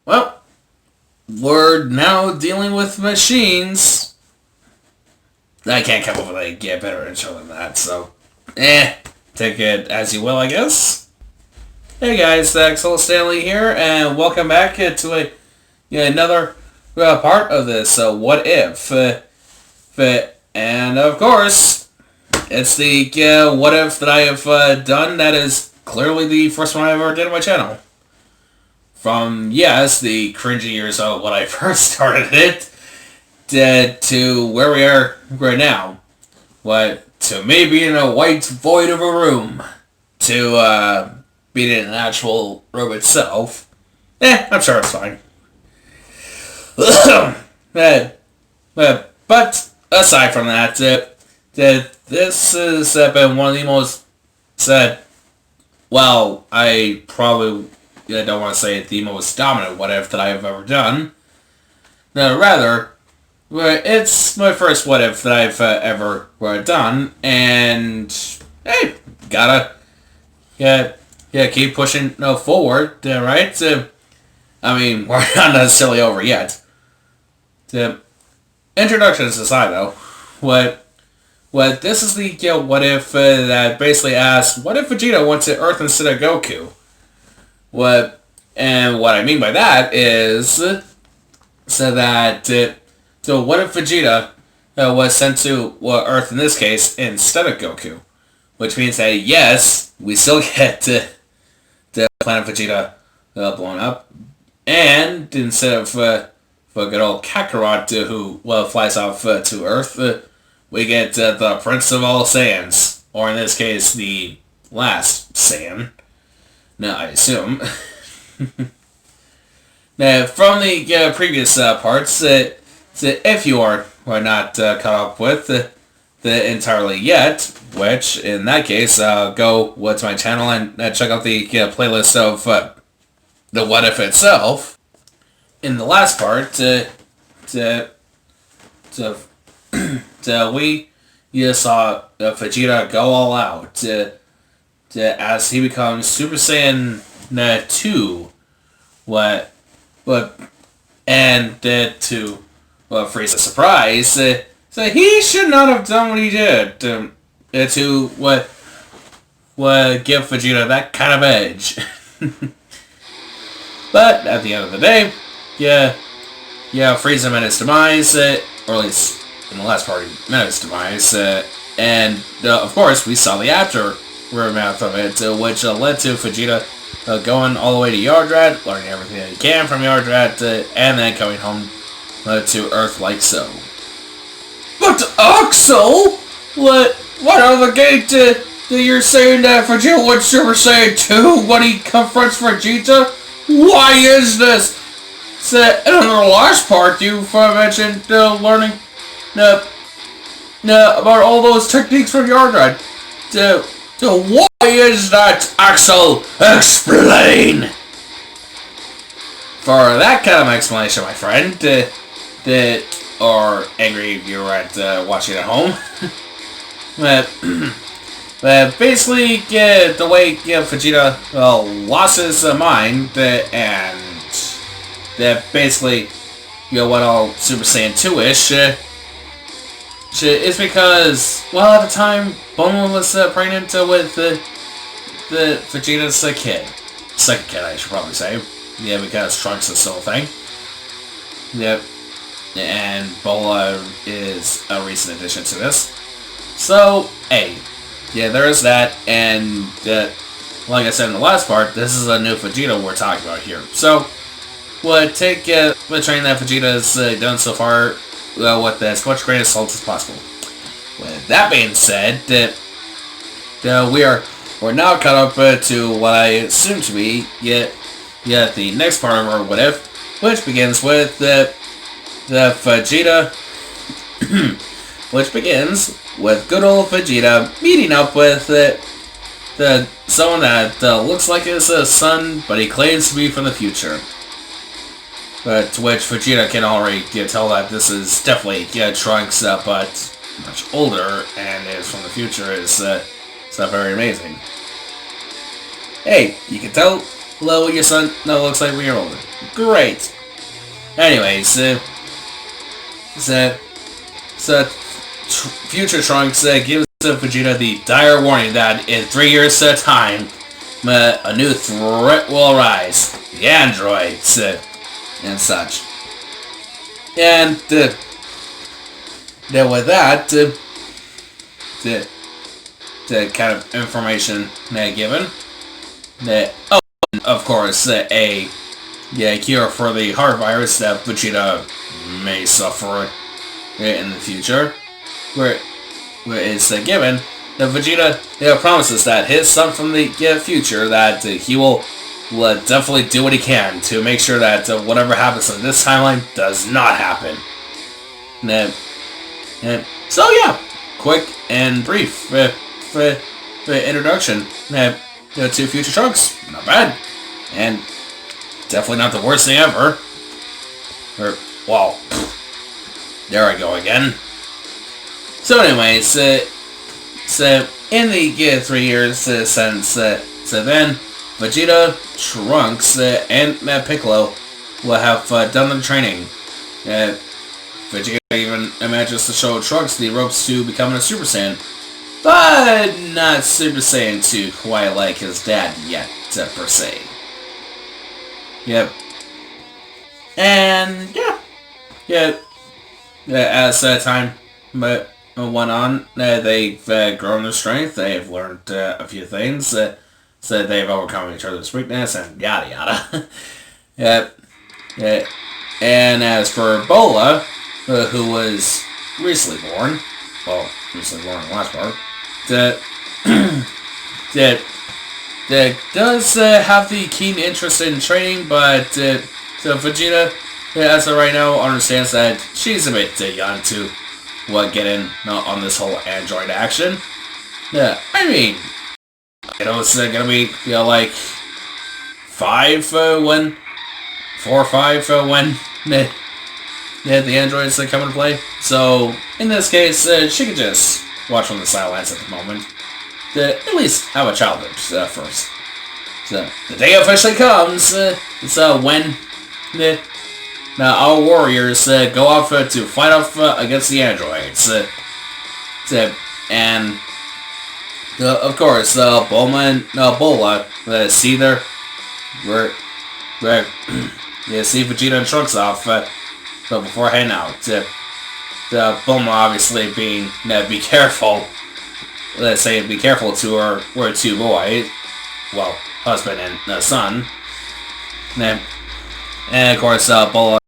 Well, we're now dealing with machines. I can't come up with a better intro than that, so take it as you will, I guess. Hey guys, Axel Stanley here, and welcome back to another part of this What If. And of course, it's the What If that I have done that is clearly the first one I ever did on my channel. From, yes, the cringy years of when I first started it, to where we are right now. To me being a white void of a room, to being in an actual room itself. I'm sure it's fine. But aside from that, this has been one of the most I probably don't want to say the most dominant what if that I have ever done. No, rather, it's my first what if that I've ever done, and hey, gotta keep pushing forward, right? I mean, we're not necessarily over yet. Introductions aside, though, what this is the what if that basically asks, what if Vegeta went to Earth instead of Goku? What I mean by that is what if Vegeta was sent to Earth in this case instead of Goku, which means that yes, we still get the planet Vegeta blown up, and instead of good old Kakarot who flies off to Earth, we get the Prince of all Saiyans, or in this case the last Saiyan. Now, I assume. Now, from the previous parts, if you are not caught up with the entirely yet, which, in that case, go to my channel and check out the playlist of the What If itself. In the last part, we saw Vegeta go all out as he becomes Super Saiyan 2, to Frieza's surprise, so he should not have done what he did to give Vegeta that kind of edge. But at the end of the day, Frieza met his demise, or at least in the last part he met his demise, and of course we saw the aftermath of it, which led to Vegeta going all the way to Yardrat, learning everything that he can from Yardrat, and then coming home to Earth like so. But Axel, what are the gate that you're saying that Vegeta went Super Saiyan 2 when he confronts Vegeta? Why is this? And in the last part, you mentioned learning about all those techniques from Yardrat. Why is that, Axel? Explain! For that kind of explanation, my friend, or angry viewer at watching at home, basically, the way Vegeta lost his mind, and basically went all Super Saiyan 2-ish, is because, at the time, Bulma was pregnant with the Vegeta's kid. Second kid, I should probably say. Yeah, because Trunks is still a thing. Yep. And Bola is a recent addition to this. So, hey. Yeah, there is that, and like I said in the last part, this is a new Vegeta we're talking about here. So, take the training that Vegeta has done so far with as much grain of salt as possible. With that being said, we're now caught up to what I assume to be the next part of our What If, which begins with the Vegeta, which begins with good old Vegeta meeting up with someone that looks like his son, but he claims to be from the future. But to which Vegeta can already tell that this is definitely Trunks, but much older, and is from the future. Is not very amazing. Hey, you can tell hello, your son. No, looks like we're older. Great. Anyways, future Trunks gives Vegeta the dire warning that in 3 years' time, a new threat will arise. The androids and such. And then with that, the kind of information given, of course, a cure for the heart virus that Vegeta may suffer in the future, where it's given that Vegeta promises that his son from the future, that he will definitely do what he can to make sure that whatever happens in this timeline does not happen. And so yeah, quick and brief introduction to Future Trunks. Not bad, and definitely not the worst thing ever. Or, well, there I go again. So anyways, so in the 3 years since then, Vegeta, Trunks, and Piccolo will have done the training. Vegeta even manages to show Trunks the ropes to becoming a Super Saiyan, but not Super Saiyan 2 quite like his dad yet, per se. Yep. And yeah. As time went on, they've grown their strength. They've learned a few things. So they've overcome each other's weakness and yada yada. And as for Bola, who was recently born in the last part, that does have the keen interest in training, but so Vegeta, as of right now, understands that she's a bit young to get in on this whole android action. Yeah, I mean, it's gonna be like 4 or 5 when the androids come into play. So in this case, she could just watch from the sidelines at the moment. At least have a childhood first. So the day officially comes. It's when our warriors go off to fight off against the androids. And of course, Bulma and Bola see see Vegeta and Trunks off, but before heading out, Bulma obviously being be careful. Let's say be careful to her 2 boys, well, husband and son. And of course, Bola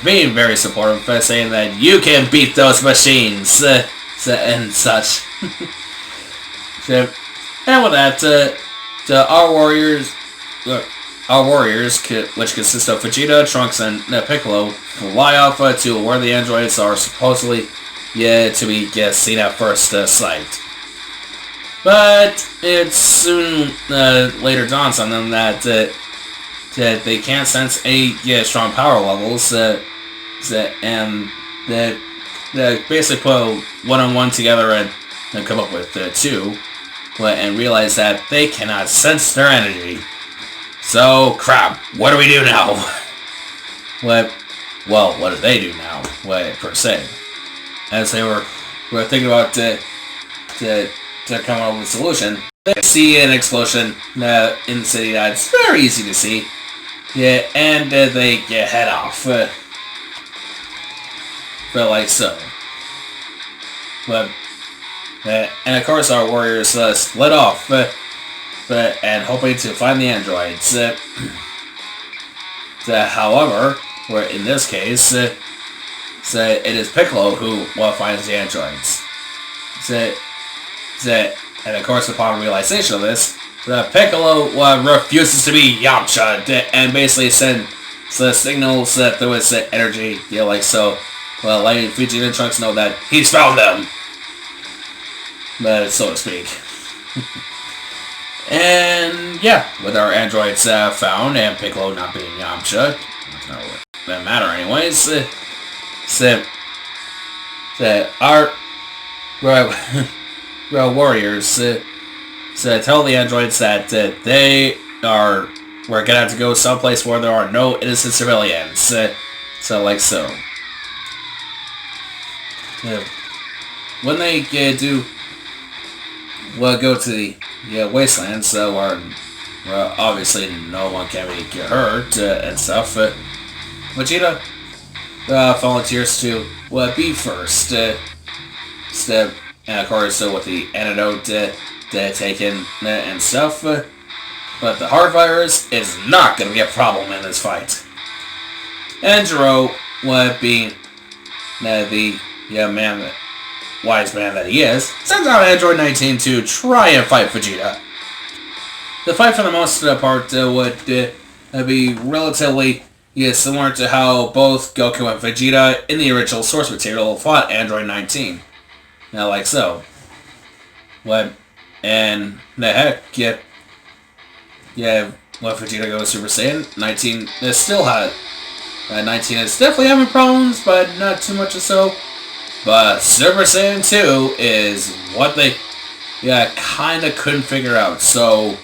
being very supportive, saying that you can beat those machines and such. And with that, our warriors, which consist of Vegeta, Trunks, and Piccolo, fly off to where the androids are supposedly to be seen at first sight. But it soon later dawns on them that they can't sense any strong power levels, and that basically put one-on-one together and come up with 2, and realize that they cannot sense their energy. So, crap, what do we do now? What do they do now, per se? As they were thinking about to come up with a solution, they see an explosion in the city that's very easy to see. And they head off. But like so. And of course our warriors split off, and hoping to find the androids. However, in this case, it is Piccolo who finds the androids. And of course, upon realization of this, Piccolo refuses to be Yamcha, and basically sends signals that there was energy, like so, letting Vegeta and Trunks know that he's found them, so to speak. And yeah, with our androids found, and Piccolo not being Yamcha, doesn't matter anyways. Our warriors tell the androids that they are we're gonna have to go someplace where there are no innocent civilians. So like so. When they do go to the wastelands, where obviously no one can get hurt and stuff, Vegeta volunteers to be first. And of course, with the antidote taken and stuff. But the heart virus is not going to be a problem in this fight. And Gero, being the wise man that he is, sends out Android 19 to try and fight Vegeta. The fight, for the most part, would be relatively similar to how both Goku and Vegeta in the original source material fought Android 19. Now, like so. And the heck, when Vegeta goes Super Saiyan, 19 is still hot. 19 is definitely having problems, but not too much or so. But Super Saiyan 2 is what they kind of couldn't figure out. So,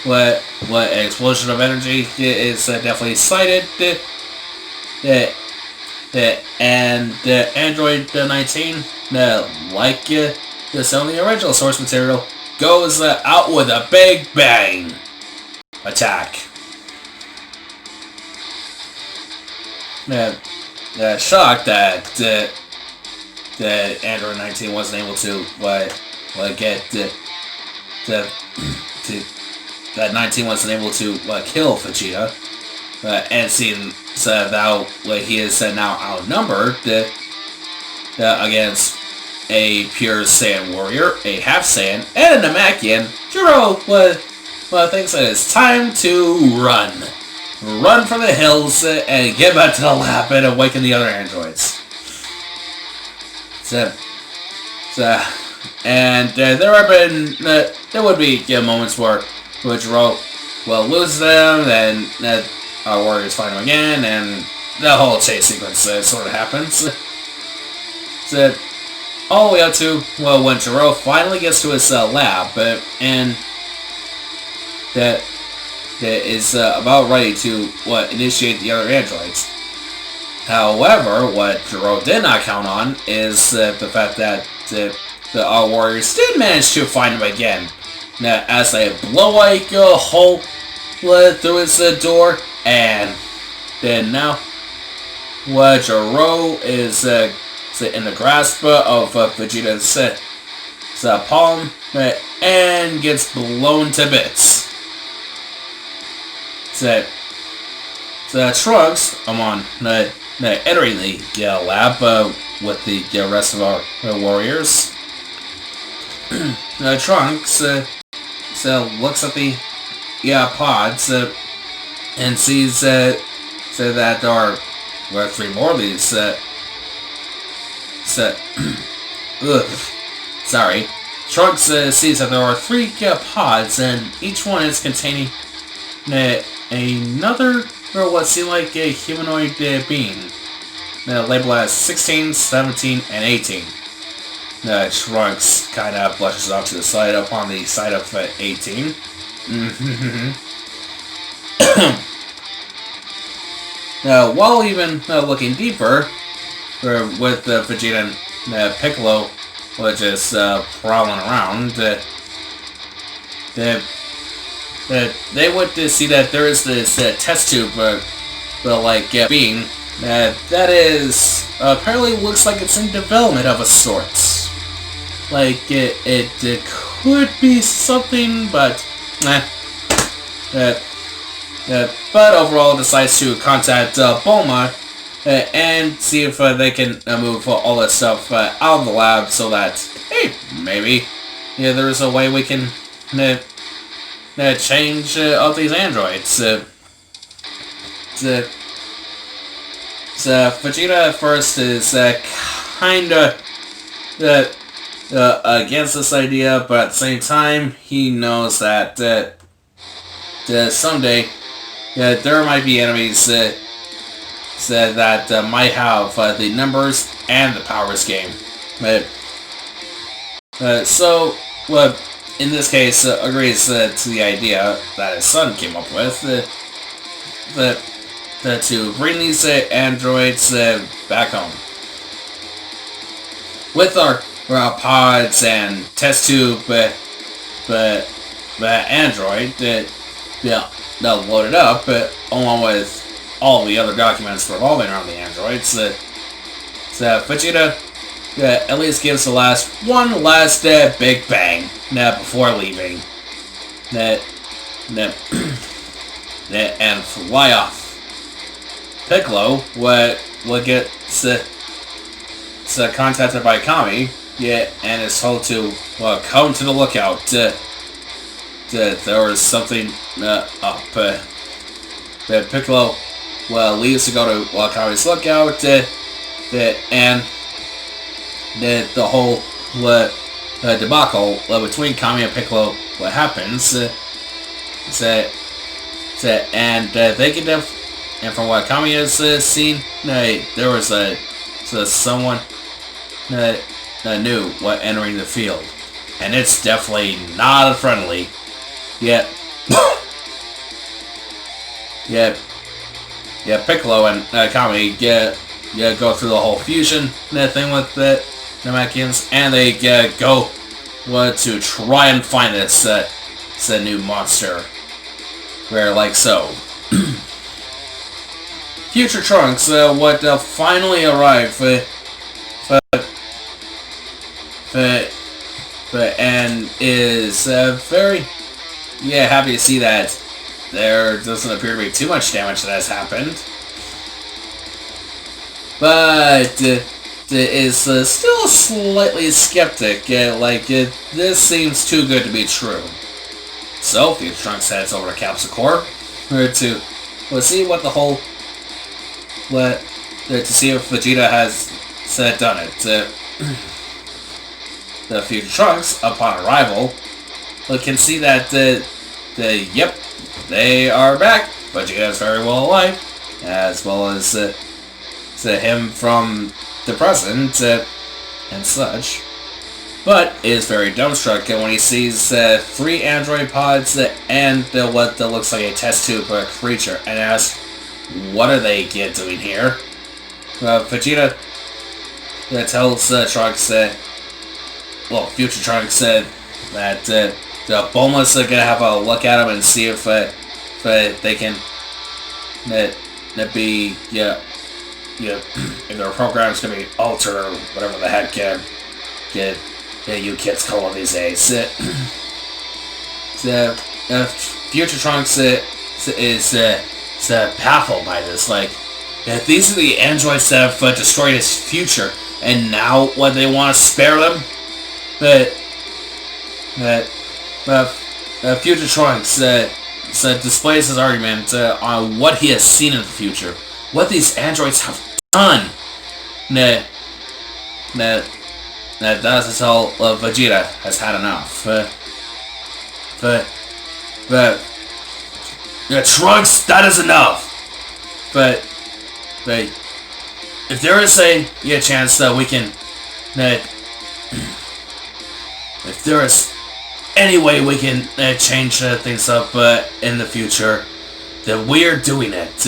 what an explosion of energy is definitely cited. And Android 19, like this on the original source material, goes out with a big bang attack. Shocked that Android 19 wasn't able to get that 19 wasn't able to kill Vegeta, and seeing that he is now outnumbered against a pure Saiyan warrior, a half Saiyan, and a Namekian, Gero thinks that it's time to run. Run for the hills and get back to the lab and awaken the other androids. And there would be moments where Gero loses them, then our warriors find him again, and the whole chase sequence sort of happens. All the way up to when Gero finally gets to his lab, and that is about ready to initiate the other androids. However, what Gero did not count on is the fact that our warriors did manage to find him again. Now, as they blow a hole through his door, and then now Gero is in the grasp of Vegeta's palm and gets blown to bits. Trunks, I'm on entering the lab with the rest of our warriors. Trunks looks at the pods and sees that there are three more of these. Sorry. Trunks sees that there are three pods, and each one is containing another, or what seemed like a humanoid being, labeled as 16, 17, and 18. Trunks kind of blushes off to the side upon the side of 18. While even looking deeper, with Vegeta and Piccolo just prowling around, they would see that there is this test tube, being that is apparently looks like it's in development of a sort. It could be something, but but overall decides to contact Bulma and see if they can move all that stuff out of the lab, so that, hey, maybe there's a way we can change all these androids. Vegeta at first is kinda against this idea, but at the same time, he knows that someday there might be enemies that might have the numbers and the powers game. So in this case, agrees to the idea that his son came up with, to bring these androids back home. With our pods and test tube android that loaded up, along with all the other documents revolving around the androids, Vegeta at least gives the one last big bang before leaving, and fly off. Piccolo will get contacted by Kami, and is told to come to the lookout. There was something up. Piccolo leaves to go to Kami's lookout, and the whole debacle between Kami and Piccolo happens. And they get them, and from what Kami has seen, there was someone new entering the field, and it's definitely not friendly. Yet, Piccolo and Kami go through the whole fusion thing with the Namekians, and they go to try and find this new monster. Where, like so. Future Trunks would finally arrive, and is very happy to see that there doesn't appear to be too much damage that has happened. But is still slightly skeptic, this seems too good to be true. So, Future Trunks heads over to Capsule Corp to see what the whole to see if Vegeta has done it. The Future Trunks, upon arrival, can see that yep, they are back. Vegeta is very well alive, as well as him from the present and such. But is very dumbstruck when he sees 3 android pods and what looks like a test tube creature, and asks, "What are they doing here?" Vegeta tells Trunks, Future Trunks, that the Boneless are gonna have a look at him and see if they can be if their program's gonna be altered or whatever the heck you kids call it these days. Future Trunks is baffled by this. These are the androids that have destroyed his future, and now what they want to spare them? Future Trunks displays his argument on what he has seen in the future, what these androids have done. That's to tell Vegeta has had enough. Trunks, that is enough. But if there is a chance that we can, if there is any way we can change things up in the future, then we are doing it.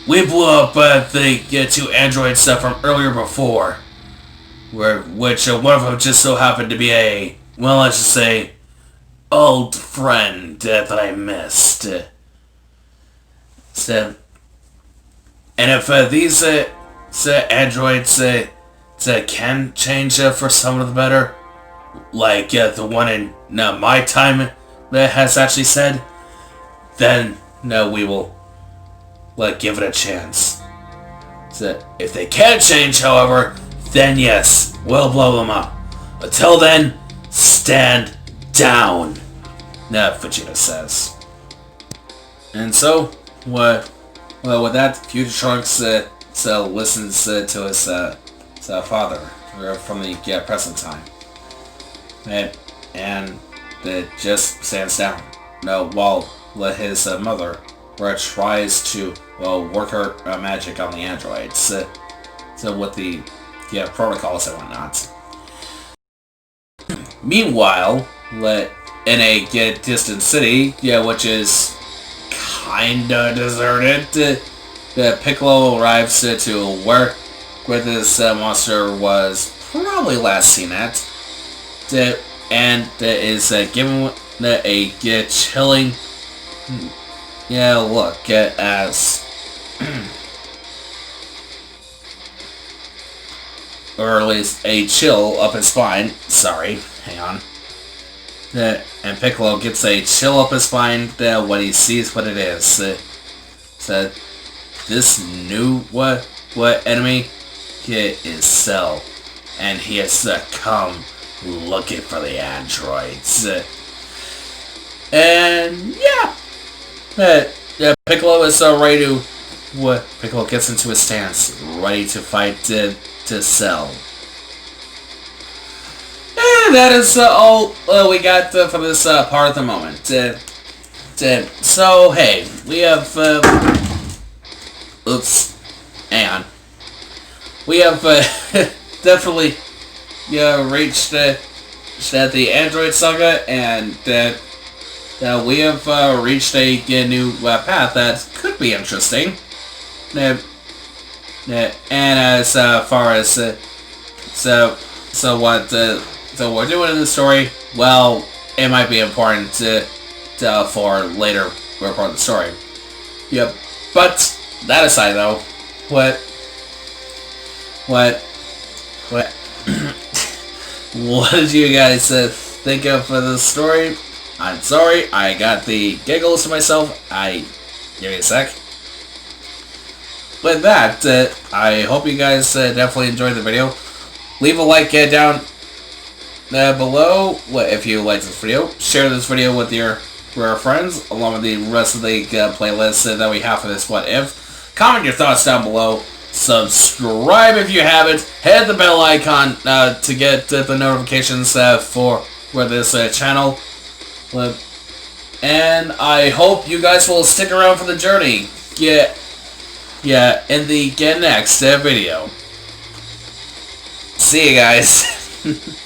We blew up the 2 androids from earlier before, which one of them just so happened to be let's just say, old friend that I missed. And if these androids can change for some of the better, like the one in my time that has actually said, then we will give it a chance. So if they can change, however, then yes, we'll blow them up. Until then, stand down, Vegeta says. And so, with that, Future Trunks listens to his father from the present time, and just stands down. While his mother tries to work her magic on the androids, so with the protocols and whatnot. Meanwhile, in a distant city, which is kinda deserted, Piccolo arrives to where this monster was probably last seen at, and is given a chilling look as or at least a chill up his spine. Sorry, hang on. And Piccolo gets a chill up his spine when he sees what it is. So this new enemy is Cell, and he has come looking for the androids. And Piccolo is ready to. Piccolo gets into his stance, ready to fight to Cell. And that is all we got for this part of the moment. So, hey, we have... oops. Hang on. We have definitely reached the Android Saga, and we have reached a new path that could be interesting. And as far as so what we're doing in the story, well, it might be important for later part of the story. Yep. But that aside, though, what what did you guys think of for this story? I'm sorry, I got the giggles to myself. Give me a sec. With that, I hope you guys definitely enjoyed the video. Leave a like down below if you like this video. Share this video with your friends, along with the rest of the playlist that we have for this What If. Comment your thoughts down below. Subscribe if you haven't. Hit the bell icon to get the notifications for this channel. And I hope you guys will stick around for the journey. In the next video. See you guys.